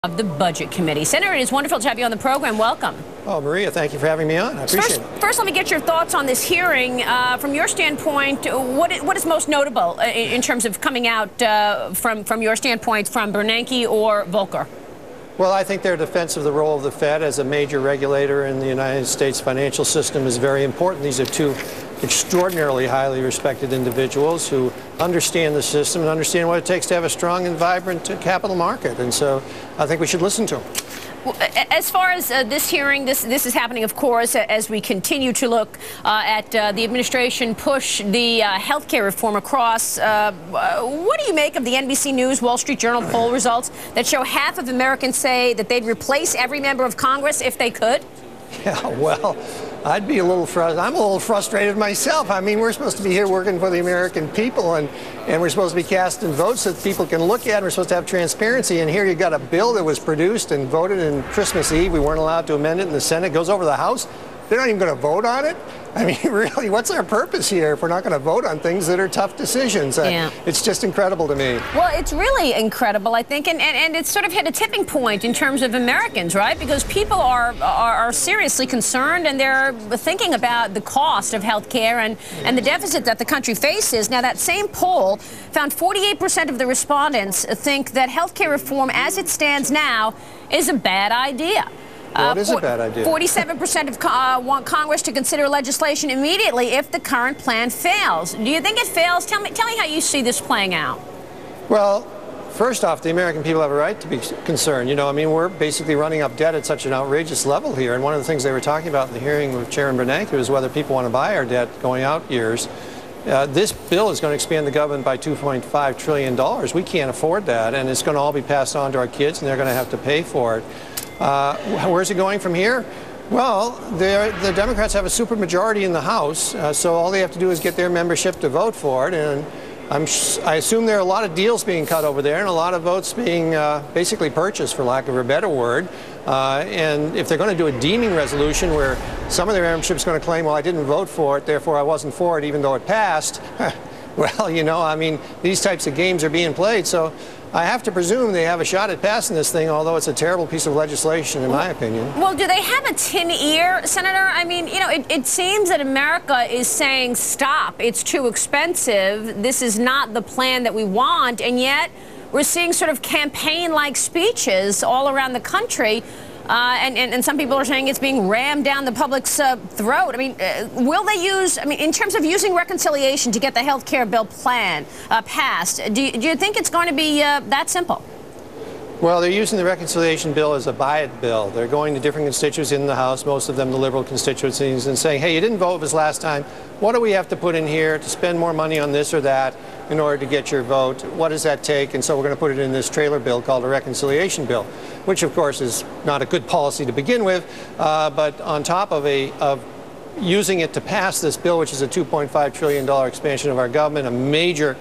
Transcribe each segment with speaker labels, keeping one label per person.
Speaker 1: Of the Budget Committee. Senator, it is wonderful to have you on the program. Welcome.
Speaker 2: Oh, Maria, thank you for having me on. I appreciate it.
Speaker 1: First, let me get your thoughts on this hearing. From your standpoint, what is most notable in terms of coming out from your standpoint from Bernanke or Volcker?
Speaker 2: Well, I think their defense of the role of the Fed as a major regulator in the United States financial system is very important. These are two extraordinarily highly respected individuals who understand the system and understand what it takes to have a strong and vibrant capital market. And so I think we should listen to them.
Speaker 1: As far as this hearing, this is happening, of course, as we continue to look at the administration push the health care reform across. What do you make of the NBC News Wall Street Journal poll results that show half of Americans say that they'd replace every member of Congress if they could?
Speaker 2: Yeah, well, I'd be a little frustrated. I'm a little frustrated myself. I mean, we're supposed to be here working for the American people, and we're supposed to be casting votes that people can look at. We're supposed to have transparency. And here you got a bill that was produced and voted on Christmas Eve. We weren't allowed to amend it in the Senate. It goes over the House. They're not even going to vote on it. I mean, really, what's our purpose here if we're not going to vote on things that are tough decisions?
Speaker 1: Yeah.
Speaker 2: It's just incredible to me.
Speaker 1: Well, it's really incredible, I think, and it's sort of hit a tipping point in terms of Americans, right? Because people are seriously concerned, and they're thinking about the cost of health care and the deficit that the country faces. Now, that same poll found 48% of the respondents think that health care reform as it stands now is a bad idea.
Speaker 2: Well, it is a bad idea.
Speaker 1: 47% want Congress to consider legislation immediately if the current plan fails. Do you think it fails? Tell me how you see this playing out.
Speaker 2: Well, first off, the American people have a right to be concerned. You know, I mean, we're basically running up debt at such an outrageous level here. And one of the things they were talking about in the hearing with Chairman Bernanke was whether people want to buy our debt going out years. This bill is going to expand the government by $2.5 trillion. We can't afford that, and it's going to all be passed on to our kids, and they're going to have to pay for it. Where's it going from here? Well, the Democrats have a supermajority in the House, so all they have to do is get their membership to vote for it. And I assume there are a lot of deals being cut over there and a lot of votes being basically purchased, for lack of a better word. And if they're going to do a deeming resolution where some of their membership is going to claim, well, I didn't vote for it, therefore I wasn't for it, even though it passed, well, you know, I mean, these types of games are being played. So I have to presume they have a shot at passing this thing, although it's a terrible piece of legislation, in my opinion.
Speaker 1: Well, do they have a tin ear, Senator? I mean, you know, it seems that America is saying, stop, it's too expensive, this is not the plan that we want, and yet we're seeing sort of campaign-like speeches all around the country. And some people are saying it's being rammed down the public's throat. I mean, will they use, I mean, in terms of using reconciliation to get the health care bill plan passed, do you think it's going to be that simple?
Speaker 2: Well, they're using the reconciliation bill as a buy-it bill. They're going to different constituencies in the House, most of them the liberal constituencies, and saying, hey, you didn't vote this last time. What do we have to put in here to spend more money on this or that in order to get your vote? What does that take? And so we're going to put it in this trailer bill called a reconciliation bill, which, of course, is not a good policy to begin with. But on top of using it to pass this bill, which is a $2.5 trillion expansion of our government, a major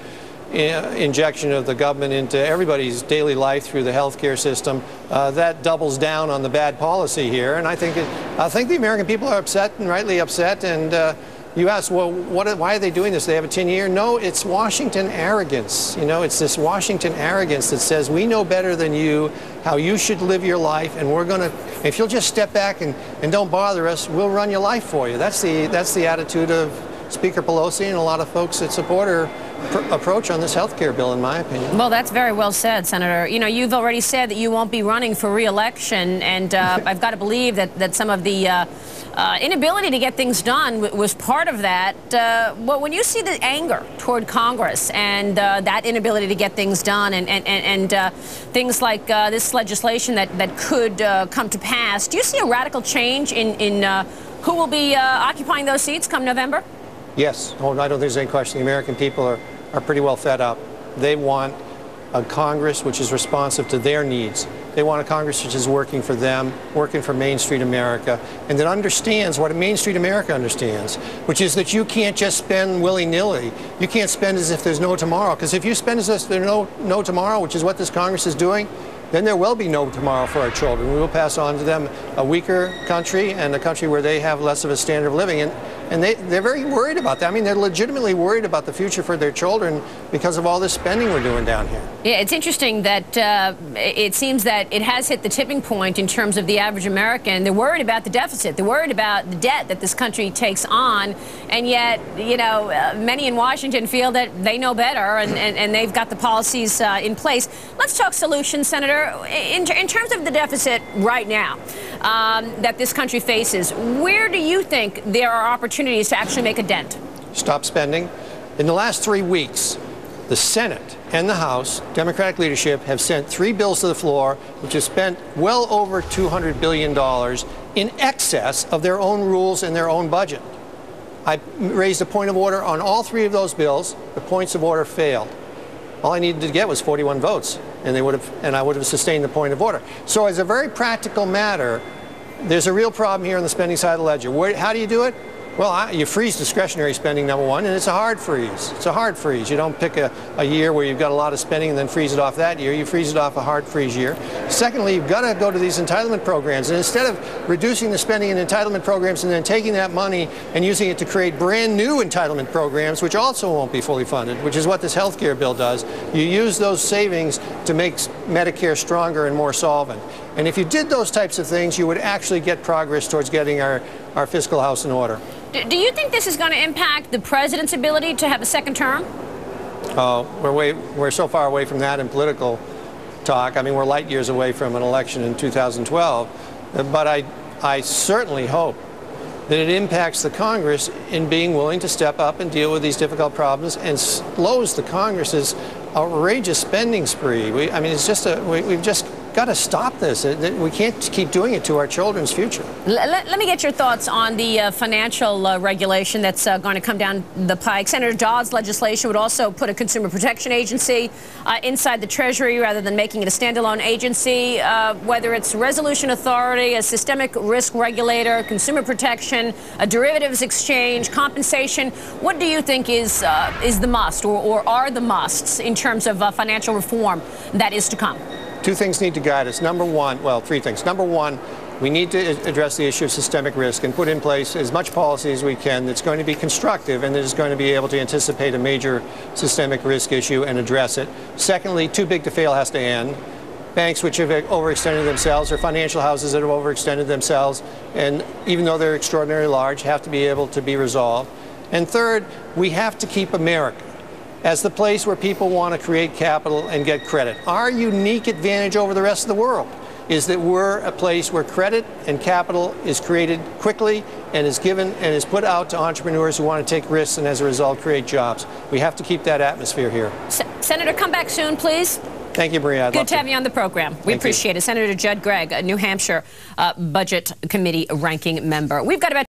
Speaker 2: injection of the government into everybody's daily life through the healthcare system, that doubles down on the bad policy here. And I think the American people are upset, and rightly upset. And you ask, well, why are they doing this? They have a 10-year? No, it's Washington arrogance. You know, it's this Washington arrogance that says we know better than you how you should live your life, and we're going to, if you'll just step back and don't bother us, we'll run your life for you. That's the attitude of Speaker Pelosi and a lot of folks that support her approach on this health care bill, in my opinion.
Speaker 1: Well, that's very well said, Senator. You know, you've already said that you won't be running for re-election, and I've got to believe that some of the inability to get things done was part of that. Well, when you see the anger toward Congress and that inability to get things done and things like this legislation that could come to pass, do you see a radical change in who will be occupying those seats come November?
Speaker 2: Yes. Oh, I don't think there's any question. The American people are pretty well fed up. They want a Congress which is responsive to their needs. They want a Congress which is working for them, working for Main Street America, and that understands what Main Street America understands, which is that you can't just spend willy-nilly. You can't spend as if there's no tomorrow, because if you spend as if there's no tomorrow, which is what this Congress is doing, then there will be no tomorrow for our children. We will pass on to them a weaker country and a country where they have less of a standard of living. And And they're very worried about that. I mean, they're legitimately worried about the future for their children because of all this spending we're doing down here.
Speaker 1: Yeah, it's interesting that it seems that it has hit the tipping point in terms of the average American. They're worried about the deficit. They're worried about the debt that this country takes on. And yet, you know, many in Washington feel that they know better and they've got the policies in place. Let's talk solutions, Senator. In terms of the deficit right now that this country faces, where do you think there are opportunities to actually make a dent?
Speaker 2: Stop spending. In the last 3 weeks, the Senate and the House, Democratic leadership, have sent 3 bills to the floor which have spent well over $200 billion in excess of their own rules and their own budget. I raised a point of order on all 3 of those bills. The points of order failed. All I needed to get was 41 votes, and I would have sustained the point of order. So as a very practical matter, there's a real problem here on the spending side of the ledger. How do you do it? Well, you freeze discretionary spending, number one, and it's a hard freeze. It's a hard freeze. You don't pick a year where you've got a lot of spending and then freeze it off that year. You freeze it off a hard freeze year. Secondly, you've got to go to these entitlement programs. And instead of reducing the spending in entitlement programs and then taking that money and using it to create brand new entitlement programs, which also won't be fully funded, which is what this health care bill does, you use those savings to make Medicare stronger and more solvent. And if you did those types of things, you would actually get progress towards getting our fiscal house in order.
Speaker 1: Do you think this is going to impact the president's ability to have a second term?
Speaker 2: We're so far away from that in political talk. I mean, we're light years away from an election in 2012. But I certainly hope that it impacts the Congress in being willing to step up and deal with these difficult problems and slows the Congress's outrageous spending spree. I mean, it's just we've just got to stop this. We can't keep doing it to our children's future.
Speaker 1: Let me get your thoughts on the financial regulation that's going to come down the pike. Senator Dodd's legislation would also put a consumer protection agency inside the Treasury rather than making it a standalone agency. Whether it's resolution authority, a systemic risk regulator, consumer protection, a derivatives exchange, compensation, what do you think is the must or are the musts in terms of financial reform that is to come?
Speaker 2: 2 things need to guide us. Number one, well, 3 things. Number one, we need to address the issue of systemic risk and put in place as much policy as we can that's going to be constructive and that is going to be able to anticipate a major systemic risk issue and address it. Secondly, too big to fail has to end. Banks which have overextended themselves or financial houses that have overextended themselves, and even though they're extraordinarily large, have to be able to be resolved. And third, we have to keep America as the place where people want to create capital and get credit. Our unique advantage over the rest of the world is that we're a place where credit and capital is created quickly and is given and is put out to entrepreneurs who want to take risks and as a result create jobs. We have to keep that atmosphere here.
Speaker 1: Senator, come back soon, please.
Speaker 2: Thank you, Maria.
Speaker 1: Good to have you on the program. We appreciate it. Senator Gregg, a New Hampshire Budget Committee ranking member. We've got about